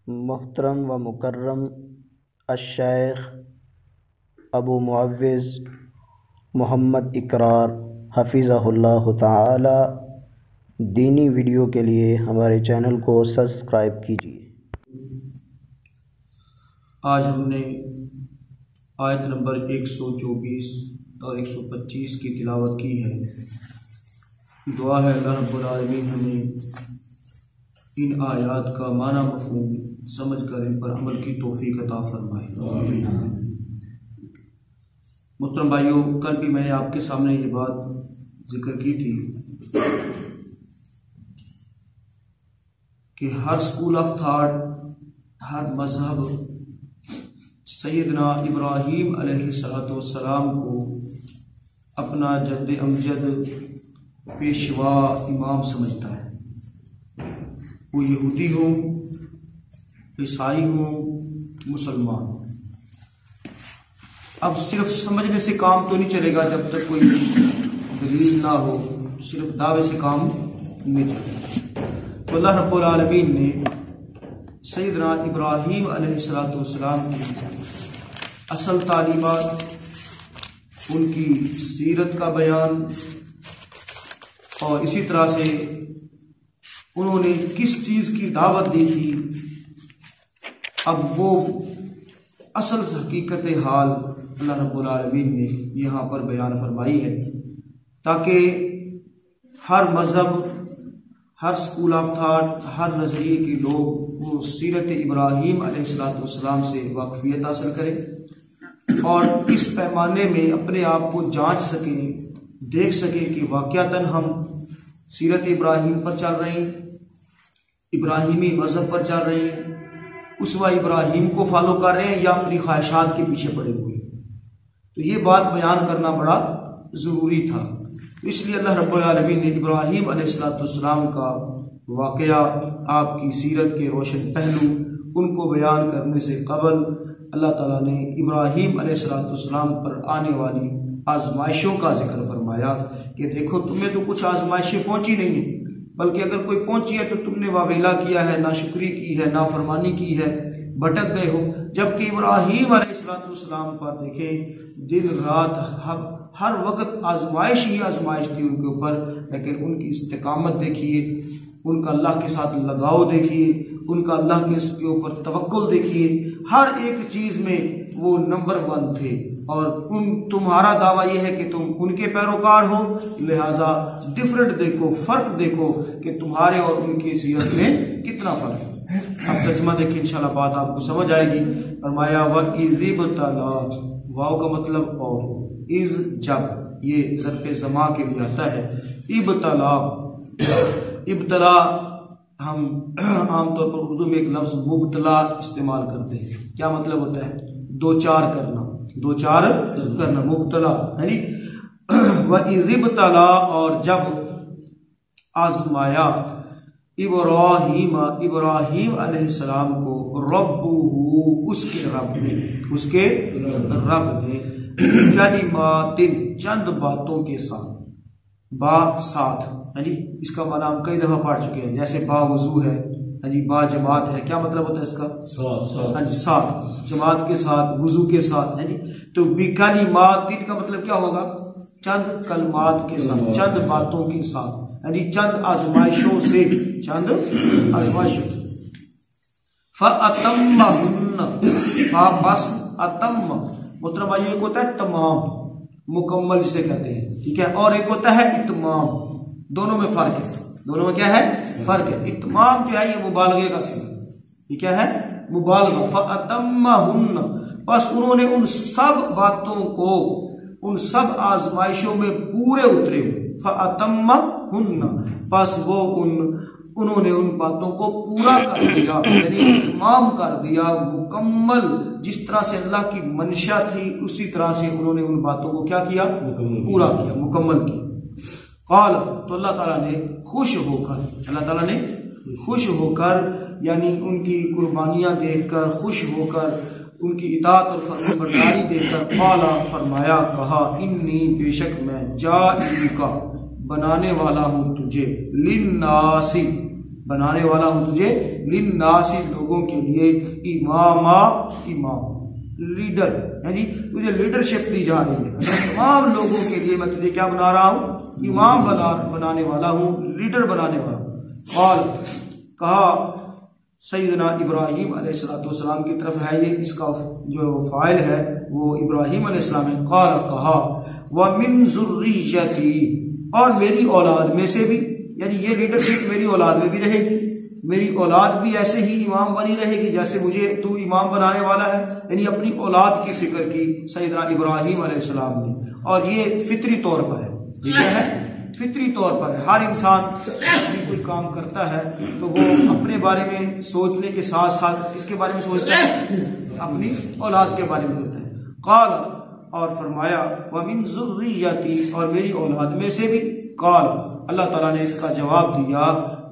محترم و مکرم الشیخ ابو معوذ محمد اقرار حفظہ اللہ تعالی دینی ویڈیو کے لیے ہمارے چینل کو سبسکرائب کیجیے۔ آج ہم نے آیت نمبر 124 اور 125 کی تلاوت کی ہے۔ دعا ہے اللہ رب العالمین ہمیں ان آیات کا معنی مفہوم سمجھ کر ان پر عمل کی توفیق عطا فرمائے۔ محترم بھائیوں، کل بھی میں نے آپ کے سامنے یہ بات ذکر کی تھی کہ ہر اسکول آف تھاٹ، ہر مذہب سیدنا ابراہیم علیہ السلام کو اپنا جد امجد پیشوا امام سمجھتا ہے، وہ یہودی ہوں، عیسائی ہوں، مسلمان۔ اب صرف سمجھنے سے کام تو نہیں چلے گا جب تک کوئی دلیل نہ ہو، صرف دعوے سے کام نہیں چلے گا۔ تو اللہ رب العالمین نے سیدنا ابراہیم علیہ السلام کی اصل تعلیمات، ان کی سیرت کا بیان، اور اسی طرح سے انہوں نے کس چیز کی دعوت دی تھی، اب وہ اصل حقیقت حال اللہ رب العالمین نے یہاں پر بیان فرمائی ہے، تاکہ ہر مذہب، ہر اسکول آف تھاٹ، ہر نظریے کے لوگ وہ سیرت ابراہیم علیہ السلام سے واقفیت حاصل کریں اور اس پیمانے میں اپنے آپ کو جانچ سکیں، دیکھ سکیں کہ واقعتاً ہم سیرت ابراہیم پر چل رہے ہیں، ابراہیمی مذہب پر چل رہے ہیں، اسوہ ابراہیم کو فالو کر رہے ہیں، یا اپنی خواہشات کے پیچھے پڑے ہوئے ہیں۔ تو یہ بات بیان کرنا بڑا ضروری تھا۔ اس لیے اللہ رب العالمین نے ابراہیم علیہ السلام کا واقعہ، آپ کی سیرت کے روشن پہلو، ان کو بیان کرنے سے قبل اللہ تعالیٰ نے ابراہیم علیہ السلام پر آنے والی آزمائشوں کا ذکر فرمایا کہ دیکھو تمہیں تو کچھ آزمائشیں پہنچی نہیں ہیں، بلکہ اگر کوئی پہنچی ہے تو تم نے واویلا کیا ہے، ناشکری کی ہے، نافرمانی کی ہے، بھٹک گئے ہو۔ جبکہ ابراہیم علیہ السلام پر دیکھیں دن رات ہر وقت آزمائش ہی آزمائش تھی ان کے اوپر، لیکن ان کی استقامت دیکھیے، ان کا اللہ کے ساتھ لگاؤ دیکھیے، ان کا اللہ کے اوپر توکل دیکھیے، ہر ایک چیز میں وہ نمبر 1 تھے۔ اور تمہارا دعویٰ یہ ہے کہ تم ان کے پیروکار ہو، لہٰذا ڈفرنٹ دیکھو، فرق دیکھو کہ تمہارے اور ان کی سیرت میں کتنا فرق ہے۔ اب ترجمہ دیکھیں، انشاءاللہ بات آپ کو سمجھ آئے گی۔ فرمایا وَإِذِ ابْتَلَىٰ، واو کا مطلب اور، از جب، یہ ظرف زمان کے لیے آتا ہے۔ ابتلا ہم عام طور پر اردو میں ایک لفظ مبتلا استعمال کرتے ہیں، کیا مطلب ہوتا ہے؟ دو چار کرنا، مبتلا یعنی وَإِذِ ابْتَلَىٰ، اور جب آزمایا ابراہیم علیہ السلام کو ربہ، اس کے رب نے کلمات، چند باتوں کے ساتھ، با ساتھ، یعنی اس کا معنی ہم کئی دفعہ پڑھ چکے ہیں، جیسے با وضو ہے، با جماعت ہے، کیا مطلب ہوتا ہے اس کا؟ ساتھ، جماعت کے ساتھ، وضو کے ساتھ، تو بکلمات کا مطلب کیا ہوگا؟ چند کلمات کے ساتھ، چند باتوں کے ساتھ، یعنی چند آزمائشوں سے، فَأَتَمَّهُنَّ، بس اتم، محترم بھائیو، ایک ہوتا ہے تمام، مکمل جسے کہتے ہیں، ٹھیک ہے، اور ایک ہوتا ہے اتمام، دونوں میں فرق ہے، دونوں میں کیا ہے؟ فرق ہے۔ اتمام جو ہے یہ مبالغے کا صیغہ، یہ کیا ہے؟ مبالغہ۔ فَأَتَمَّهُنَّ، بس انہوں نے ان سب باتوں کو، ان سب آزمائشوں میں پورے اترے ہوئے۔ فَأَتَمَّهُنَّ، بس وہ انہوں نے ان باتوں کو پورا کر دیا، یعنی تمام کر دیا، مکمل، جس طرح سے اللہ کی منشا تھی اسی طرح سے انہوں نے ان باتوں کو کیا کیا؟ پورا کیا، مکمل کیا۔ قال، تو اللہ تعالیٰ نے خوش ہو کر، اللہ تعالیٰ نے خوش ہو کر، یعنی ان کی قربانیاں دیکھ کر، خوش ہو کر، ان کی اطاعت اور فرمانبرداری دیکھ کر، قال، فرمایا، کہا، انی، بے شک میں، جاعلک، بنانے والا ہوں تجھے، للناس، بنانے والا ہوں تجھے للناس لوگوں کے لیے اماما امام لیڈر ہے جی تجھے لیڈرشپ دی جا رہی ہے تمام لوگوں کے لیے میں تجھے کیا بنا رہا ہوں امام بنانے والا ہوں لیڈر بنانے والا ہوں قال کہا سیدنا ابراہیم علیہ السلام کی طرف ہے یہ اس کا جو فاعل ہے وہ ابراہیم علیہ السلام نے قال کہا ومن ذریتی اور میری اولاد میں سے بھی یعنی یہ لیڈرشپ میری اولاد میں بھی رہے گی میری اولاد بھی ایسے ہی امام بنی رہے گی جیسے مجھے تو امام بنانے والا ہے یعنی اپنی اولاد کی فکر کی سیدنا ابراہیم علیہ السلام نے اور یہ فطری طور پر ہے یہ کیا ہے فطری طور پر ہے ہر انسان کوئی کام کرتا ہے تو وہ اپنے بارے میں سوچنے کے ساتھ ساتھ اس کے بارے میں سوچتا ہے اپنی اولاد کے بارے میں سوچتا ہے قال اور فرمایا ومن ذریتی اور میری اولاد میں سے بھی قال اللہ تعالیٰ نے اس کا جواب دیا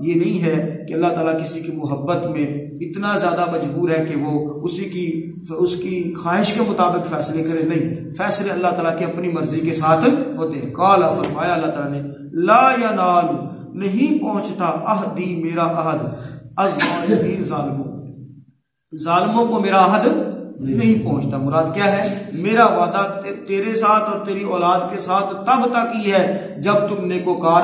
یہ نہیں ہے کہ اللہ تعالیٰ کسی کی محبت میں اتنا زیادہ مجبور ہے کہ وہ اس کی خواہش کے مطابق فیصلے کرے نہیں فیصلے اللہ تعالیٰ کی اپنی مرضی کے ساتھ ہوتے ہیں قال فرمایا اللہ تعالیٰ نے لا ینال نہیں پہنچتا عہدی میرا عہد الظالمین ظالموں کو میرا عہد نہیں پہنچتا مراد کیا ہے میرا وعدہ تیرے ساتھ اور تیری اولاد کے ساتھ تب تک ہی ہے جب تم نیکوکار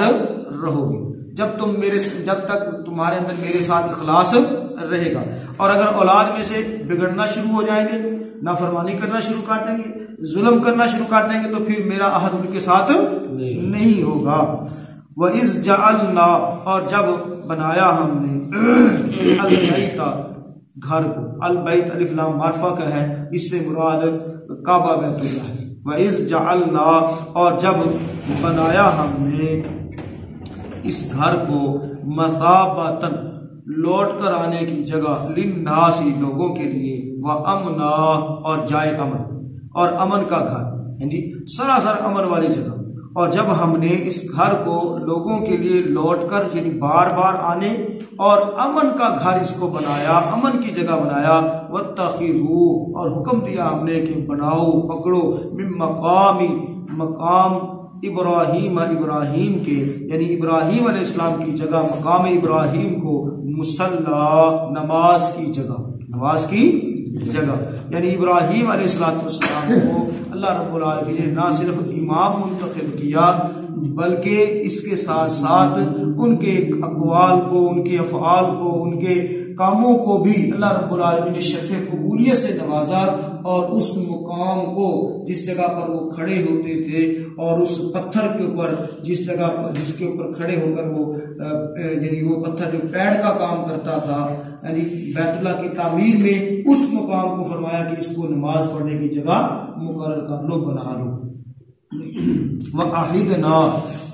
رہو گے جب تک تمہارے اندر میرے ساتھ اخلاص رہے گا اور اگر اولاد میں سے بگڑنا شروع ہو جائیں گے نافرمانی کرنا شروع کر دیں گے ظلم کرنا شروع کر دیں گے تو پھر میرا عہد ان کے ساتھ نہیں ہوگا وَإِذْ جَعَلْنَا اور جب بنایا ہم نے البیت گھر کو البیت الف لام معرفہ کا ہے اس سے مراد کعبہ بیت اللہ ہے وَإِذْ جَعَلْنَا اور جب بنایا ہم نے اس گھر کو مثابۃ لوٹ کر آنے کی جگہ للناس لوگوں کے لیے وامنا اور جائے امن اور امن کا گھر یعنی سراسر امن والی جگہ اور جب ہم نے اس گھر کو لوگوں کے لیے لوٹ کر یعنی بار بار آنے اور امن کا گھر اس کو بنایا امن کی جگہ بنایا واتخذوا اور حکم دیا ہم نے کہ بناؤ پکڑو من مقام ابراہیم کے یعنی ابراہیم علیہ السلام کی جگہ مقام ابراہیم کو مصلی نماز کی جگہ یعنی ابراہیم علیہ السلام کو اللہ رب العالمین نے نہ صرف امام منتخب کیا بلکہ اس کے ساتھ ساتھ ان کے اقوال کو ان کے افعال کو ان کے کاموں کو بھی اللہ رب العالمین نے شرف قبولیت سے نوازا اور اس مقام کو جس جگہ پر وہ کھڑے ہوتے تھے اور اس پتھر کے اوپر جس کے اوپر کھڑے ہو کر وہ یعنی وہ پتھر جو پیڑ کا کام کرتا تھا یعنی بیت اللہ کی تعمیر میں اس مقام کو فرمایا کہ اس کو نماز پڑھنے کی جگہ مقرر کر لو بنا لو وَأَعِدْنَا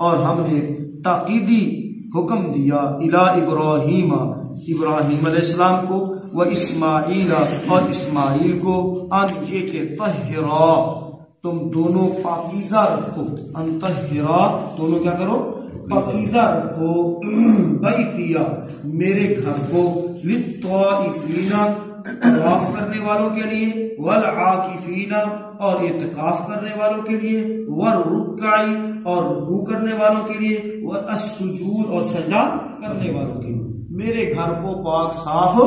اور ہم نے تاکیدی حکم دیا الی ابراہیم علیہ السلام کو و اسماعیل اور اسماعیل کو ان یہ کہ طہرا تم دونوں پاکیزہ رکھو ان طہرا دونوں کیا کرو پاکیزہ رکھو بیتیا میرے گھر کو للطائفین طواف کرنے والوں کے لیے والعاکفین اور اعتکاف کرنے والوں کے لیے والرکعی اور رکوع کرنے والوں کے لیے والسجود اور سجدہ کرنے والوں کے لیے میرے گھر کو پاک صاف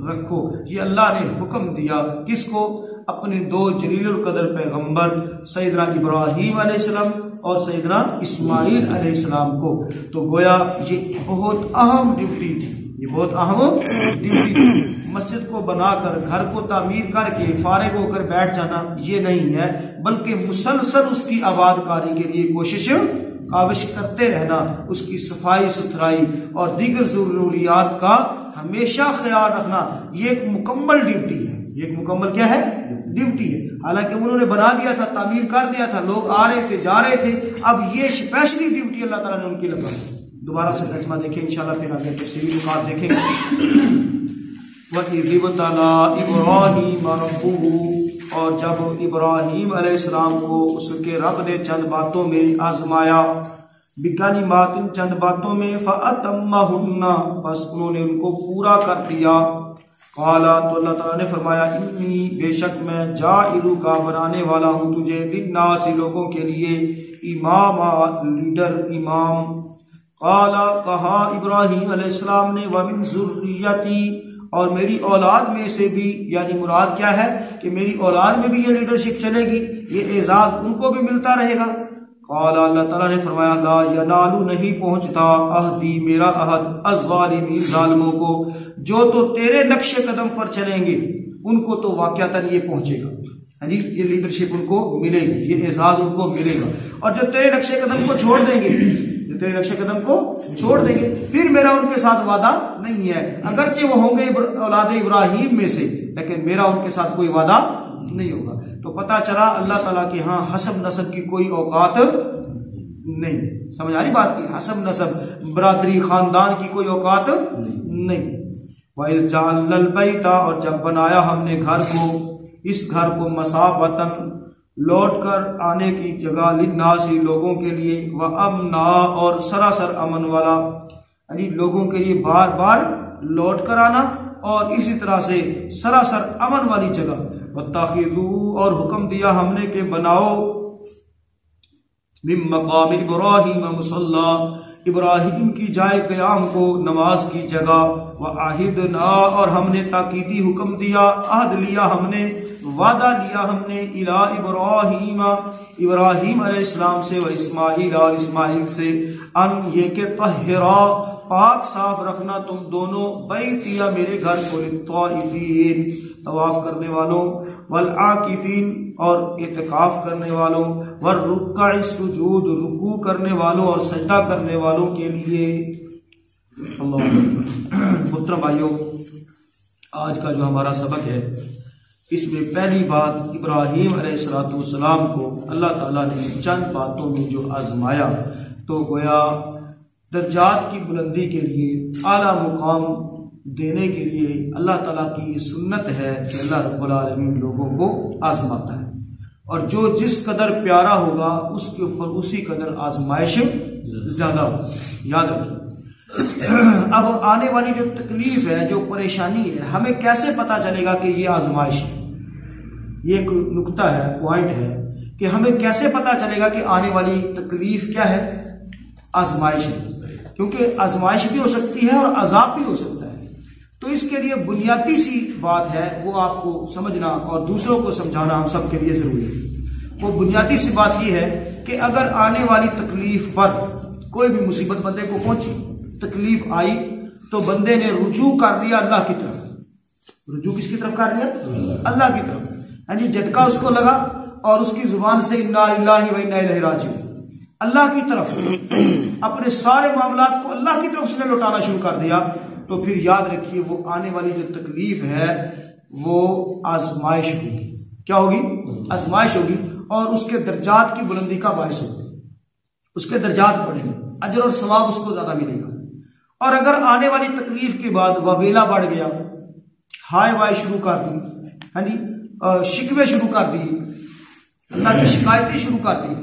رکھو یہ اللہ نے حکم دیا کس کو اپنے دو جلیل القدر پیغمبر سیدنا ابراہیم علیہ السلام اور سیدنا اسماعیل علیہ السلام کو تو گویا یہ بہت اہم ڈیوٹی تھی یہ بہت اہم ڈیوٹی تھی مسجد کو بنا کر گھر کو تعمیر کر کے فارغ ہو کر بیٹھ جانا یہ نہیں ہے بلکہ مسلسل اس کی آباد کاری کے لیے کوشش کاوش کرتے رہنا اس کی صفائی ستھرائی اور دیگر ضروریات کا ہمیشہ خیال رکھنا یہ ایک مکمل ڈیوٹی ہے یہ ایک مکمل کیا ہے ڈیوٹی ہے حالانکہ انہوں نے بنا دیا تھا تعمیر کر دیا تھا لوگ آ رہے تھے جا رہے تھے اب یہ اسپیشلی ڈیوٹی اللہ تعالیٰ نے ان کی لگا دوبارہ سے ترجمہ دیکھیں انشاءاللہ پھر آگے تفصیلی نکات دیکھیں گے وَإِذِ ابْتَلَىٰ إِبْرَاهِيمَ رَبُّهُ اور جب ابراہیم علیہ السلام کو اس کے رب نے چند باتوں میں آزمایا بِكَلِمَاتٍ چند باتوں میں فَأَتَمَّهُنَّ بس انہوں نے ان کو پورا کر دیا قَالَ تو اللہ تعالیٰ نے فرمایا اِنِّي بے شک میں جَاعِلُكَ بنانے والا ہوں تجھے لِلنَّاسِ لوگوں کے لیے امام لیڈر امام قال کہا ابراہیم علیہ السلام نے ومن ذریتی اور میری اولاد میں سے بھی، یعنی مراد کیا ہے کہ میری اولاد میں بھی یہ لیڈرشپ چلے گی، یہ اعزاز ان کو بھی ملتا رہے گا۔ قال اللہ تعالیٰ نے فرمایا لا ینالو نہیں پہنچتا عہدی میرا عہد الظالمین ظالموں کو، جو تو تیرے نقش قدم پر چلیں گے ان کو تو واقعتاً یہ پہنچے گا، یعنی یہ لیڈرشپ ان کو ملے گی، یہ اعزاز ان کو ملے گا، اور جو تیرے نقش قدم کو چھوڑ دیں گے، جو تیرے نقش قدم کو چھوڑ دیں گے پھر میرا ان کے ساتھ وعدہ نہیں ہے، اگرچہ وہ ہوں گے اولاد ابراہیم میں سے لیکن میرا ان کے ساتھ کوئی وعدہ نہیں ہوگا۔ تو پتہ چلا اللہ تعالیٰ کے ہاں حسب نسب کی کوئی اوقات نہیں، سمجھ آ رہی بات کی، حسب نسب برادری خاندان کی کوئی اوقات نہیں۔ وَإِذْ جَعَلْنَا الْبَيْتَ اور جب بنایا ہم نے گھر کو، اس گھر کو مَثَابَةً لوٹ کر آنے کی جگہ للناس لوگوں کے لیے، وَأَمْنًا اور سراسر امن والا، یعنی لوگوں کے لیے بار بار لوٹ کر آنا اور اسی طرح سے سراسر امن والی جگہ۔ وَاتَّخِذُوا اور حکم دیا ہم نے کہ بناؤ من مقام ابراہیم مصلی، ابراہیم کی جائے قیام کو نماز کی جگہ، وعہدنا اور ہم نے تاکیدی حکم دیا، عہد لیا ہم نے، وعدہ لیا ہم نے، الی ابراہیم ابراہیم علیہ السلام سے، و اسماعیل اور اسماعیل سے، ان یہ کہ طہرا پاک صاف رکھنا تم دونوں، بیتیا میرے گھر کو، للطائفین طواف کرنے والوں، والعاکفین اور اعتکاف کرنے والوں، والرکع السجود رکوع کرنے والوں اور سجدہ کرنے والوں کے لیے۔ اللہ محترم بھائیو، آج کا جو ہمارا سبق ہے اس میں پہلی بات ابراہیم علیہ السلام کو اللہ تعالیٰ نے چند باتوں میں جو آزمایا، تو گویا درجات کی بلندی کے لیے، اعلیٰ مقام دینے کے لیے اللہ تعالیٰ کی یہ سنت ہے کہ اللہ رب العالمین لوگوں کو آزماتا ہے، اور جو جس قدر پیارا ہوگا اس کے اوپر اسی قدر آزمائش زیادہ ہوگا، یاد رکھیے۔ اب آنے والی جو تکلیف ہے، جو پریشانی ہے، ہمیں کیسے پتہ چلے گا کہ یہ آزمائش ہے؟ یہ ایک نقطہ ہے، پوائنٹ ہے کہ ہمیں کیسے پتہ چلے گا کہ آنے والی تکلیف کیا ہے؟ آزمائش ہے، کیونکہ آزمائش بھی ہو سکتی ہے اور عذاب بھی ہو سکتا ہے۔ تو اس کے لیے بنیادی سی بات ہے، وہ آپ کو سمجھنا اور دوسروں کو سمجھانا ہم سب کے لیے ضروری ہے۔ وہ بنیادی سی بات یہ ہے کہ اگر آنے والی تکلیف پر کوئی بھی مصیبت بندے کو پہنچی، تکلیف آئی، تو بندے نے رجوع کر لیا اللہ کی طرف۔ رجوع کس کی طرف کر لیا؟ اللہ کی طرف، یعنی جھٹکا اس کو لگا اور اس کی زبان سے انا للہ و انا الیہ راجعون، اللہ کی طرف اپنے سارے معاملات کو اللہ کی طرف اس نے لوٹانا شروع کر دیا، تو پھر یاد رکھیے وہ آنے والی جو تکلیف ہے وہ آزمائش ہوگی۔ کیا ہوگی؟ آزمائش ہوگی، اور اس کے درجات کی بلندی کا باعث ہوگی، اس کے درجات بڑھیں گے، اجر اور ثواب اس کو زیادہ ملے گا۔ اور اگر آنے والی تکلیف کے بعد وبیلا بڑھ گیا، ہائے وائے شروع کر دی، یعنی شکوے شروع کر دی، اللہ کی شکایتیں شروع کر دی،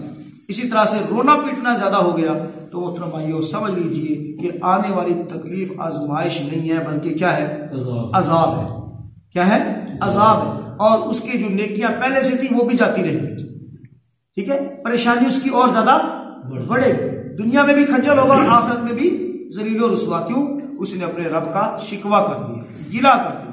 اسی طرح سے رونا پیٹنا زیادہ ہو گیا، تو محترم بھائیو سمجھ لیجئے کہ آنے والی تکلیف آزمائش نہیں ہے بلکہ کیا ہے؟ عذاب ہے۔ کیا ہے؟ عذاب ہے، اور اس کی جو نیکیاں پہلے سے تھی وہ بھی جاتی رہیں، ٹھیک ہے؟ پریشانی اس کی اور زیادہ بڑھے، دنیا میں بھی کھجل ہوگا اور آخرت میں بھی ذلیل و رسوا۔ کیوں؟ اس نے اپنے رب کا شکوہ کر دیا، گلہ کر دیا۔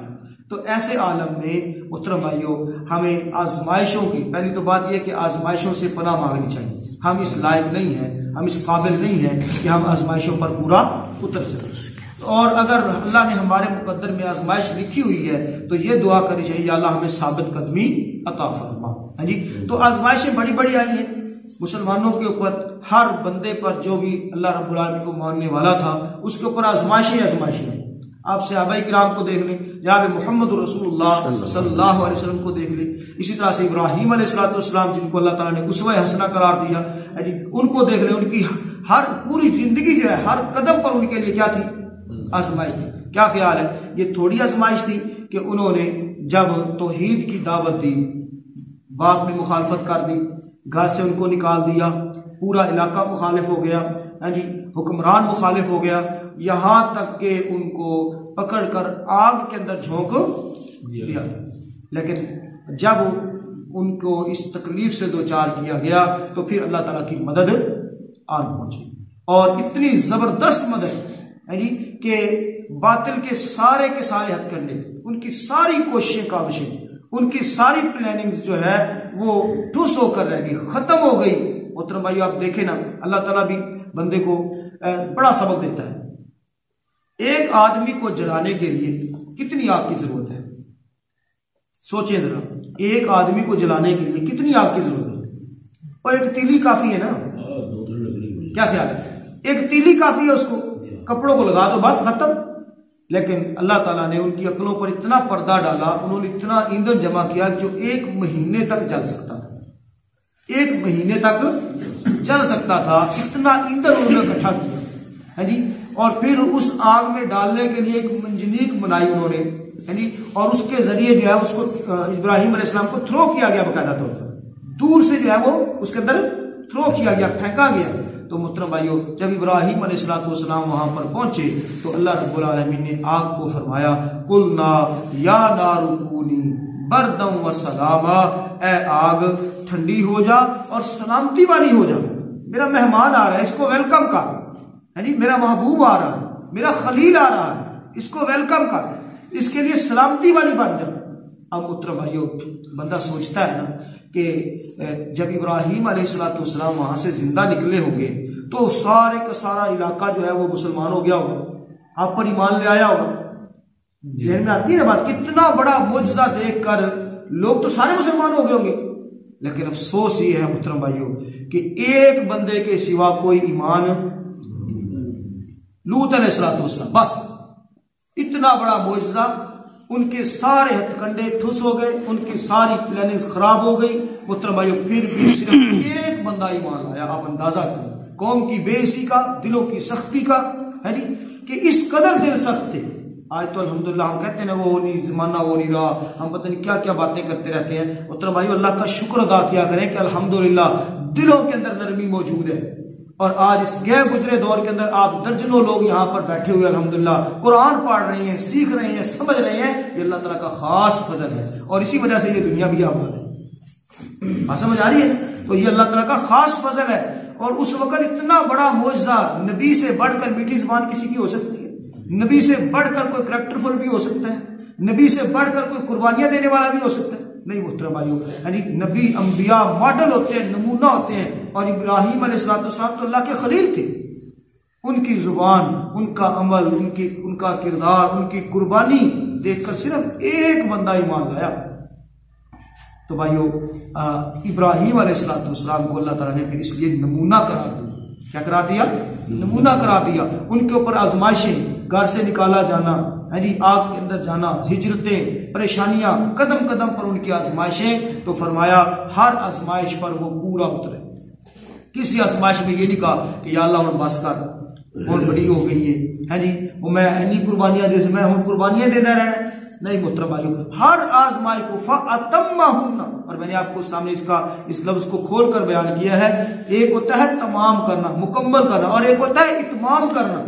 تو ایسے عالم میں محترم بھائیو ہمیں آزمائشوں کی، پہلی تو بات یہ کہ آزمائشوں سے پناہ مانگنی چاہیے۔ ہم اس لائق نہیں ہیں، ہم اس قابل نہیں ہیں کہ ہم آزمائشوں پر پورا اتر سکیں، اور اگر اللہ نے ہمارے مقدر میں آزمائش لکھی ہوئی ہے تو یہ دعا کرنی چاہیے، یا اللہ ہمیں ثابت قدمی عطا فرما۔ ہاں جی، تو آزمائشیں بڑی بڑی آئی ہیں مسلمانوں کے اوپر، ہر بندے پر جو بھی اللہ رب العالمین کو ماننے والا تھا اس کے اوپر آزمائشیں آزمائشیں۔ آپ صحابہ کرام کو دیکھ لیں، جناب محمد رسول اللہ صلی اللہ علیہ وسلم کو دیکھ لیں، اسی طرح سے ابراہیم علیہ السلام جن کو اللہ تعالیٰ نے اسوہ حسنہ قرار دیا، ان کو دیکھ لیں، ان کی ہر پوری زندگی جو ہے ہر قدم پر ان کے لیے کیا تھی؟ آزمائش تھی۔ کیا خیال ہے یہ تھوڑی آزمائش تھی کہ انہوں نے جب توحید کی دعوت دی، باپ نے مخالفت کر دی، گھر سے ان کو نکال دیا، پورا علاقہ مخالف ہو گیا، حکمران مخالف ہو گیا، یہاں تک کہ ان کو پکڑ کر آگ کے اندر جھونک دیا، لیکن جب ان کو اس تکلیف سے دوچار کیا گیا تو پھر اللہ تعالیٰ کی مدد آن پہنچی۔ اور اتنی زبردست مدد ہے جی کہ باطل کے سارے ہتھ کنڈے، ان کی ساری کوششیں کاوشیں، ان کی ساری پلاننگز جو ہے وہ ٹھوس ہو کر رہ گئی، ختم ہو گئی۔ محترم بھائی آپ دیکھیں نا، اللہ تعالیٰ بھی بندے کو بڑا سبق دیتا ہے۔ ایک آدمی کو جلانے کے لیے کتنی آگ کی ضرورت ہے؟ سوچیں ذرا، ایک آدمی کو جلانے کے لیے کتنی آگ کی ضرورت ہے؟ اور ایک تیلی کافی ہے نا؟ کیا خیال ہے؟ ایک تیلی کافی ہے، اس کو کپڑوں کو لگا دو بس ختم۔ لیکن اللہ تعالیٰ نے ان کی عقلوں پر اتنا پردہ ڈالا، انہوں نے اتنا ایندھن جمع کیا جو 1 مہینے تک جل سکتا تھا، 1 مہینے تک جل سکتا تھا، اتنا ایندھن انہوں نے اکٹھا کیا ہے جی۔ اور پھر اس آگ میں ڈالنے کے لیے ایک منجنیق بنائی انہوں نے ہے جی، اور اس کے ذریعے جو ہے اس کو ابراہیم علیہ السلام کو تھرو کیا گیا، باقاعدہ طور پر دور سے جو ہے وہ اس کے اندر تھرو کیا گیا، پھینکا گیا۔ تو محترم بھائیو، جب ابراہیم علیہ السلام وہاں پر پہنچے تو اللہ رب العالمین نے آگ کو فرمایا قلنا یا نار کونی بردا و سلاما، اے آگ ٹھنڈی ہو جا اور سلامتی والی ہو جا، میرا مہمان آ رہا ہے اس کو ویلکم کر، یعنی میرا محبوب آ رہا ہے، میرا خلیل آ رہا ہے، اس کو ویلکم کر، اس کے لیے سلامتی والی بن جا۔ اب محترم بھائیو، بندہ سوچتا ہے نا کہ جب ابراہیم علیہ السلام وہاں سے زندہ نکلے ہوں گے تو سارے کا سارا علاقہ جو ہے وہ مسلمان ہو گیا ہوگا، آپ پر ایمان لے آیا ہوگا۔ ذہن میں آتی ہے نا بات، کتنا بڑا معجزہ دیکھ کر لوگ تو سارے مسلمان ہو گئے ہوں گے، لیکن افسوس یہ ہے محترم بھائیو کہ ایک بندے کے سوا کوئی ایمان، لوط علیہ السلام، بس اتنا بڑا معجزہ، ان کے سارے ہتھ کنڈے ٹھوس ہو گئے، ان کی ساری پلاننگ خراب ہو گئی۔ محترم بھائیو، پھر بھی صرف ایک بندہ ایمان لایا۔ آپ اندازہ کریں قوم کی بے حسی کا، دلوں کی سختی کا ہے جی، کہ اس قدر دل سخت تھے۔ آج تو الحمدللہ ہم کہتے ہیں نا وہ نہیں زمانہ، وہ نہیں رہا، ہم پتہ نہیں کیا کیا باتیں کرتے رہتے ہیں۔ محترم بھائیو، اللہ کا شکر ادا کیا کریں کہ الحمدللہ دلوں کے اندر نرمی موجود ہے، اور آج اس گئے گزرے دور کے اندر آپ درجنوں لوگ یہاں پر بیٹھے ہوئے الحمدللہ قرآن پڑھ رہے ہیں، سیکھ رہے ہیں، سمجھ رہے ہیں، یہ اللہ تعالیٰ کا خاص فضل ہے، اور اسی وجہ سے یہ دنیا بھی آباد ہے۔ سمجھ آ رہی ہے؟ تو یہ اللہ تعالیٰ کا خاص فضل ہے۔ اور اس وقت اتنا بڑا معجزہ، نبی سے بڑھ کر میٹھی زبان کسی کی ہو سکتی ہے؟ نبی سے بڑھ کر کوئی کریکٹر فل بھی ہو سکتا ہے؟ نبی سے بڑھ کر کوئی قربانیاں دینے والا بھی ہو سکتا ہے؟ نہیں محترم بھائیو، یعنی نبی انبیاء ماڈل ہوتے ہیں، نمونہ ہوتے ہیں، اور ابراہیم علیہ السلام تو اللہ کے خلیل تھے۔ ان کی زبان، ان کا عمل، ان کا کردار، ان کی قربانی دیکھ کر صرف ایک بندہ ایمان لایا۔ تو بھائیو، ابراہیم علیہ السلام کو اللہ تعالیٰ نے پھر اس لیے نمونہ قرار دیا۔ کیا قرار دیا؟ نمونہ قرار دیا۔ ان کے اوپر آزمائشیں، گھر سے نکالا جانا ہے جی، آگ کے اندر جانا، ہجرتیں، پریشانیاں، قدم قدم پر ان کی آزمائشیں، تو فرمایا ہر آزمائش پر وہ پورا اترے۔ کسی آزمائش میں یہ نہیں کہا کہ یا اللہ ہوں بس کر، بہت بڑی ہو گئی ہے جی، وہ میں اینی قربانیاں دے، میں ہوں قربانیاں دینا رہنا۔ نہیں محترم بھائیو، ہر آزمائش کو فَأَتَمَّهُنَّ، اور میں نے آپ کو سامنے اس لفظ کو کھول کر بیان کیا ہے۔ ایک ہوتا ہے تمام کرنا، مکمل کرنا، اور ایک ہوتا ہے اتمام کرنا،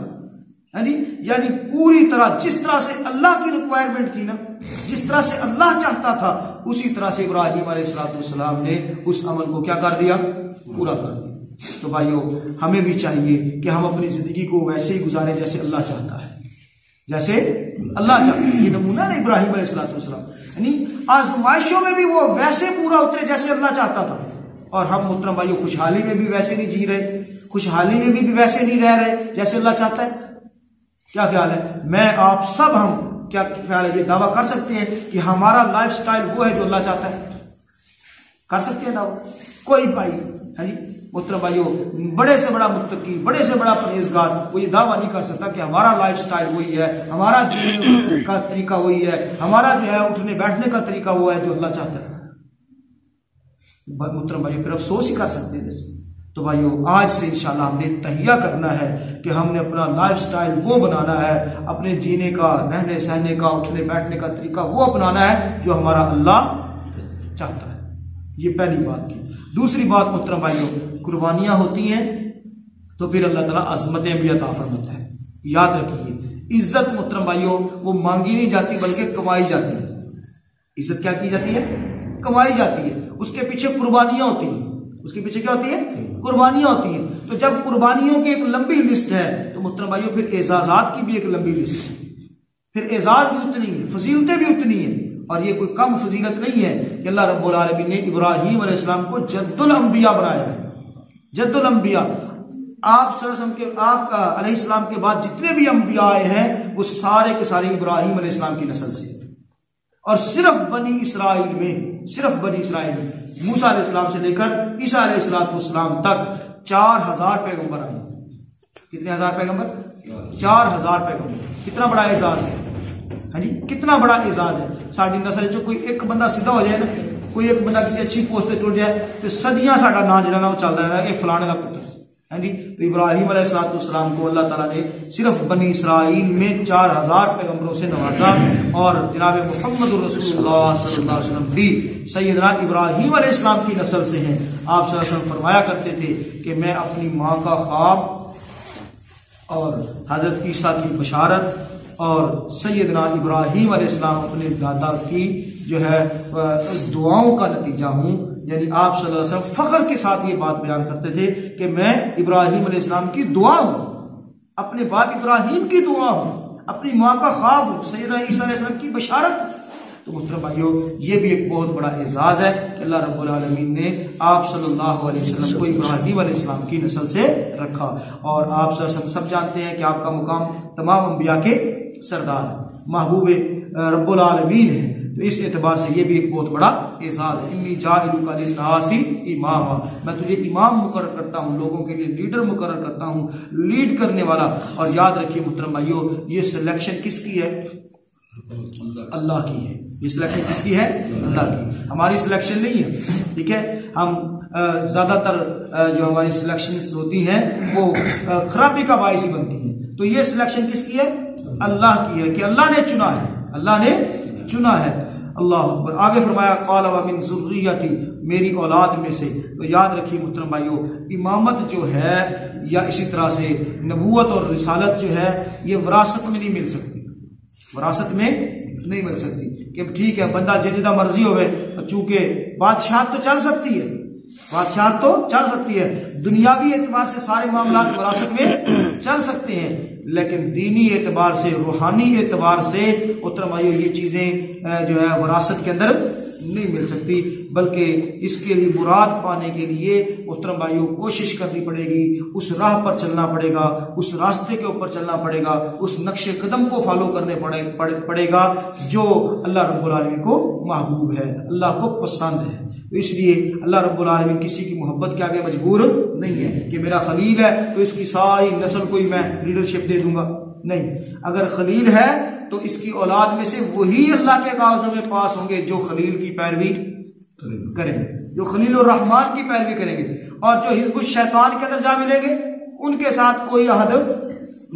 یعنی پوری طرح جس طرح سے اللہ کی ریکوائرمنٹ تھی نا، جس طرح سے اللہ چاہتا تھا، اسی طرح سے ابراہیم علیہ السلام نے اس عمل کو کیا کر دیا؟ پورا کر دیا۔ تو بھائیو، ہمیں بھی چاہیے کہ ہم اپنی زندگی کو ویسے ہی گزاریں جیسے اللہ چاہتا ہے، جیسے اللہ چاہتا ہے۔ یہ نمونہ نا ابراہیم علیہ السلام، یعنی آزمائشوں میں بھی وہ ویسے پورا اترے جیسے اللہ چاہتا تھا۔ اور ہم محترم بھائیو خوشحالی میں بھی ویسے نہیں جی رہے، خوشحالی میں بھی ویسے نہیں رہ رہے جیسے اللہ چاہتا ہے۔ کیا خیال ہے؟ میں آپ سب ہم کیا خیال ہے، یہ دعویٰ کر سکتے ہیں کہ ہمارا لائف سٹائل وہ ہے جو اللہ چاہتا ہے؟ کر سکتے ہیں دعویٰ؟ کوئی بھائی ہے جی محترم بھائیو، بڑے سے بڑا متقی، بڑے سے بڑا پرہیزگار وہ یہ دعویٰ نہیں کر سکتا کہ ہمارا لائف سٹائل وہی ہے، ہمارا جینے کا طریقہ وہی ہے، ہمارا جو ہے اٹھنے بیٹھنے کا طریقہ وہ ہے جو اللہ چاہتا ہے۔ محترم بھائیو، پھر افسوس ہی کر سکتے ہیں جیسے۔ تو بھائیو، آج سے انشاءاللہ ہم نے تہیہ کرنا ہے کہ ہم نے اپنا لائف سٹائل وہ بنانا ہے، اپنے جینے کا، رہنے سہنے کا، اٹھنے بیٹھنے کا طریقہ وہ اپنانا ہے جو ہمارا اللہ چاہتا ہے۔ یہ پہلی بات کی۔ دوسری بات محترم بھائیو، قربانیاں ہوتی ہیں تو پھر اللہ تعالیٰ عظمتیں بھی عطا فرماتا ہے۔ یاد رکھیے، عزت محترم بھائیو وہ مانگی نہیں جاتی بلکہ کمائی جاتی ہے۔ عزت کیا کی جاتی ہے؟ کمائی جاتی ہے۔ اس کے پیچھے قربانیاں ہوتی ہیں۔ اس کے پیچھے کیا ہوتی ہے؟ قربانیاں ہوتی ہیں۔ تو جب قربانیوں کی ایک لمبی لسٹ ہے تو محترم بھائیو پھر اعزازات کی بھی ایک لمبی لسٹ ہے، پھر اعزاز بھی اتنی ہے، فضیلتیں بھی اتنی ہیں، اور یہ کوئی کم فضیلت نہیں ہے کہ اللہ رب العالمین نے ابراہیم علیہ السلام کو جد الانبیاء بنایا ہے، جد الانبیاء۔ آپ صلی اللہ علیہ وسلم کے آپ علیہ السلام کے بعد جتنے بھی انبیاء آئے ہیں وہ سارے کے سارے ابراہیم علیہ السلام کی نسل سے، اور صرف بنی اسرائیل میں موسیٰ علیہ السلام سے لے کر عیسیٰ علیہ السلام تک 4000 پیغمبر آئے۔ کتنے ہزار پیغمبر؟ 4000 پیغمبر۔ کتنا بڑا اعزاز ہے، ہاں جی، کتنا بڑا اعزاز ہے۔ ساری نسل جو کوئی ایک بندہ سیدھا ہو جائے نا، کوئی ایک بندہ کسی اچھی پوسٹ پہ ٹر جائے تو صدیاں ساڈا نام جڑا نا وہ چل رہا ہے کہ فلانے کا پتر، ہاں جی۔ تو ابراہیم علیہ السلام کو اللہ تعالیٰ نے صرف بنی اسرائیل میں 4000 پیغمبروں سے نوازا، اور جناب محمد رسول اللہ صلی اللہ علیہ وسلم بھی سیدنا ابراہیم علیہ السلام کی نسل سے ہیں۔ آپ صلی اللہ علیہ وسلم فرمایا کرتے تھے کہ میں اپنی ماں کا خواب اور حضرت عیسیٰ کی بشارت اور سیدنا ابراہیم علیہ السلام اپنے دادا کی جو ہے دعاؤں کا نتیجہ ہوں۔ یعنی آپ صلی اللہ علیہ وسلم فخر کے ساتھ یہ بات بیان کرتے تھے کہ میں ابراہیم علیہ السلام کی دعا ہوں، اپنے باپ ابراہیم کی دعا ہوں، اپنی ماں کا خواب ہوں، سیدنا عیسیٰ علیہ السلام کی بشارت۔ تو محترم بھائیو یہ بھی ایک بہت بڑا اعزاز ہے کہ اللہ رب العالمین نے آپ صلی اللہ علیہ وسلم کو ابراہیم علیہ السلام کی نسل سے رکھا، اور آپ صلی اللہ علیہ وسلم سب جانتے ہیں کہ آپ کا مقام تمام انبیاء کے سردار ہے، محبوب رب العالمین ہے۔ تو اس اعتبار سے یہ بھی ایک بہت بڑا اعزاز ہے۔ انی جاعلک للناس اماما، میں تجھے امام مقرر کرتا ہوں، لوگوں کے لیے لیڈر مقرر کرتا ہوں، لیڈ کرنے والا۔ اور یاد رکھیے محترم بھائیو یہ سلیکشن کس کی ہے؟ اللہ کی ہے۔ یہ سلیکشن کس کی ہے؟ اللہ کی، ہماری سلیکشن نہیں ہے، ٹھیک ہے۔ ہم زیادہ تر جو ہماری سلیکشنز ہوتی ہیں وہ خرابی کا باعث ہی بنتی ہیں، تو یہ سلیکشن کس کی ہے؟ اللہ کی ہے، کہ اللہ نے چنا ہے، اللہ نے چنا ہے۔ اللہ اکبر۔ آگے فرمایا قال ومن ذریتی، میری اولاد میں سے۔ تو یاد رکھیے محترم بھائیو امامت جو ہے یا اسی طرح سے نبوت اور رسالت جو ہے یہ وراثت میں نہیں مل سکتی، وراثت میں نہیں مل سکتی کہ ٹھیک ہے بندہ جدہ مرضی ہوئے، چونکہ بادشاہت تو چل سکتی ہے، بادشاہت تو چل سکتی ہے، دنیاوی اعتبار سے سارے معاملات وراثت میں چل سکتے ہیں، لیکن دینی اعتبار سے، روحانی اعتبار سے محترم بھائیو یہ چیزیں جو ہے وراثت کے اندر نہیں مل سکتی، بلکہ اس کے لیے مراد پانے کے لیے محترم بھائیو کوشش کرنی پڑے گی، اس راہ پر چلنا پڑے گا، اس راستے کے اوپر چلنا پڑے گا، اس نقش قدم کو فالو کرنے پڑے گا جو اللہ رب العالمین کو محبوب ہے، اللہ کو پسند ہے۔ تو اس لیے اللہ رب العالمین کسی کی محبت کے آگے مجبور نہیں ہے کہ میرا خلیل ہے تو اس کی ساری نسل کو ہی میں لیڈرشپ دے دوں گا، نہیں۔ اگر خلیل ہے تو اس کی اولاد میں سے وہی اللہ کے کاغذوں میں پاس ہوں گے جو خلیل کی پیروی کریں گے، جو خلیل الرحمن کی پیروی کریں گے، اور جو حزب الشیطان کے اندر جا ملیں گے ان کے ساتھ کوئی عہد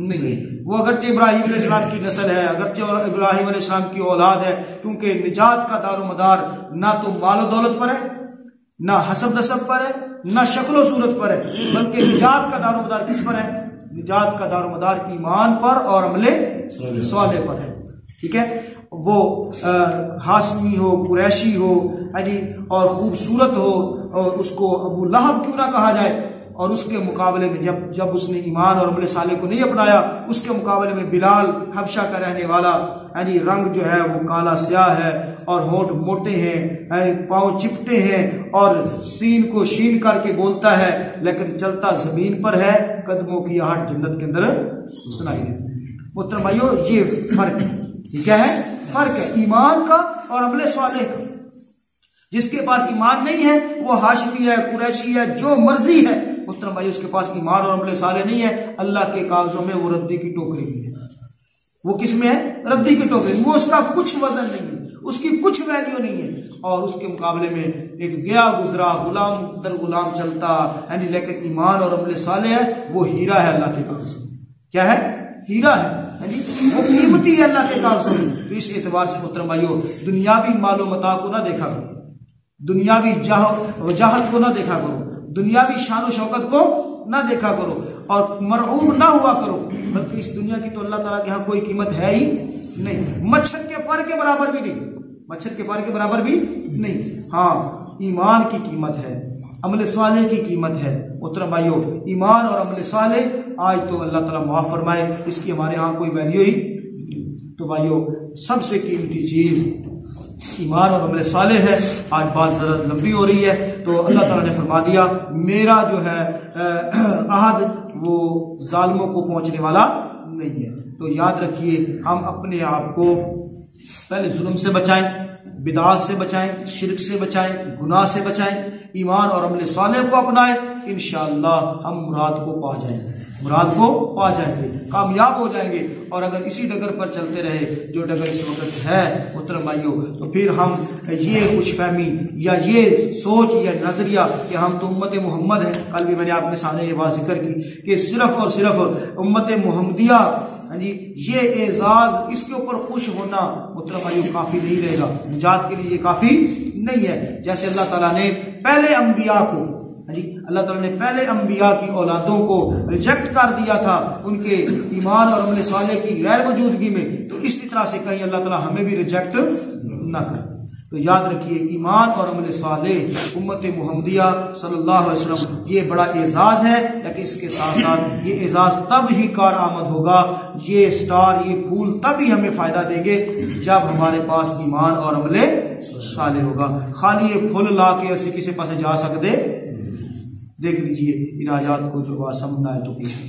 نہیں۔ وہ اگرچہ ابراہیم علیہ السلام کی نسل ہے، اگرچہ ابراہیم علیہ السلام کی اولاد ہے، کیونکہ نجات کا دار و مدار نہ تو مال و دولت پر ہے، نہ حسب نسب پر ہے، نہ شکل و صورت پر ہے، بلکہ نجات کا دار و مدار کس پر ہے؟ نجات کا دار و مدار ایمان پر اور عمل صالح پر ہے، ٹھیک ہے۔ وہ ہاشمی ہو، قریشی ہو، اور خوبصورت ہو، اور اس کو ابو لہب کیوں نہ کہا جائے، اور اس کے مقابلے میں جب اس نے ایمان اور عمل صالح کو نہیں اپنایا، اس کے مقابلے میں بلال حبشہ کا رہنے والا، رنگ جو ہے وہ کالا سیاہ ہے، اور ہونٹ موٹے ہیں، پاؤں چپٹے ہیں، اور سین کو شین کر کے بولتا ہے لیکن چلتا زمین پر ہے، قدموں کی آہٹ جنت کے اندر سنائی دیتی ہے۔ محترم بھائیو یہ فرق ہے، یہ کیا ہے؟ فرق ہے ایمان کا اور عمل صالح کا۔ جس کے پاس ایمان نہیں ہے وہ ہاشمی ہے، قریشی ہے، جو مرضی ہے، محترم بھائی اس کے پاس ایمان اور عمل صالح نہیں ہے، اللہ کے کاغذوں میں وہ ردی کی ٹوکری میں ہے۔ وہ کس میں ہے؟ ردی کی ٹوکری، وہ اس کا کچھ وزن نہیں ہے، اس کی کچھ ویلیو نہیں ہے، اور اس کے مقابلے میں ایک گیا گزرا غلام در غلام چلتا، لیکن ایمان اور عمل صالح ہے، وہ ہیرا ہے اللہ کے کاغذوں میں۔ کیا ہے؟ ہیرا ہے، وہ قیمتی ہے اللہ کے کاغذوں میں۔ تو اس اعتبار سے محترم بھائیو دنیاوی مال و متاع کو نہ دیکھا کرو، دنیاوی وجاہت کو نہ دیکھا کرو، دنیاوی شان و شوکت کو نہ دیکھا کرو، اور مرعوب نہ ہوا کرو، بلکہ اس دنیا کی تو اللہ تعالیٰ کے ہاں کوئی قیمت ہے ہی نہیں، مچھر کے پر کے برابر بھی نہیں، مچھر کے پر کے برابر بھی نہیں۔ ہاں ایمان کی قیمت ہے، عمل صالح کی قیمت ہے، محترم بھائیو ایمان اور عمل صالح آج تو اللہ تعالیٰ معاف فرمائے، اس کی ہمارے ہاں کوئی ویلیو ہی تو بھائیو سب سے قیمتی چیز ایمان اور عمل صالح ہے۔ آج بات ذرا لمبی ہو رہی ہے تو اللہ تعالیٰ نے فرما دیا میرا جو ہے عہد وہ ظالموں کو پہنچنے والا نہیں ہے۔ تو یاد رکھیے ہم اپنے آپ کو پہلے ظلم سے بچائیں، بدعات سے بچائیں، شرک سے بچائیں، گناہ سے بچائیں، ایمان اور عمل صالح کو اپنائیں، انشاءاللہ ہم مراد کو پا جائیں گے، مراد کو پا جائیں گے، کامیاب ہو جائیں گے۔ اور اگر اسی ڈگر پر چلتے رہے جو ڈگر اس وقت ہے محترم بھائیوں، تو پھر ہم یہ خوش فہمی یا یہ سوچ یا نظریہ کہ ہم تو امت محمد ہیں، کل بھی میں نے آپ کے سامنے یہ بات ذکر کی کہ صرف اور صرف امت محمدیہ یہ اعزاز اس کے اوپر خوش ہونا محترم بھائیوں کافی نہیں رہے گا، نجات کے لیے یہ کافی نہیں ہے۔ جیسے اللہ تعالیٰ نے پہلے انبیاء کو اللہ تعالیٰ نے پہلے انبیاء کی اولادوں کو ریجیکٹ کر دیا تھا ان کے ایمان اور عمل صالح کی غیر موجودگی میں، تو اسی طرح سے کہیں اللہ تعالیٰ ہمیں بھی ریجیکٹ نہ کرے۔ تو یاد رکھیے ایمان اور عمل صالح امت محمدیہ صلی اللہ علیہ وسلم یہ بڑا اعزاز ہے، لیکن اس کے ساتھ ساتھ یہ اعزاز تب ہی کارآمد ہوگا، یہ سٹار یہ پھول تب ہی ہمیں فائدہ دیں گے جب ہمارے پاس ایمان اور عمل صالح ہوگا۔ خالی یہ پھول لا کے ایسے کسی پاس جا سکتے، دیکھ لیجئے ان آیات کو جو بات سمجھنا ہے تو پیچھے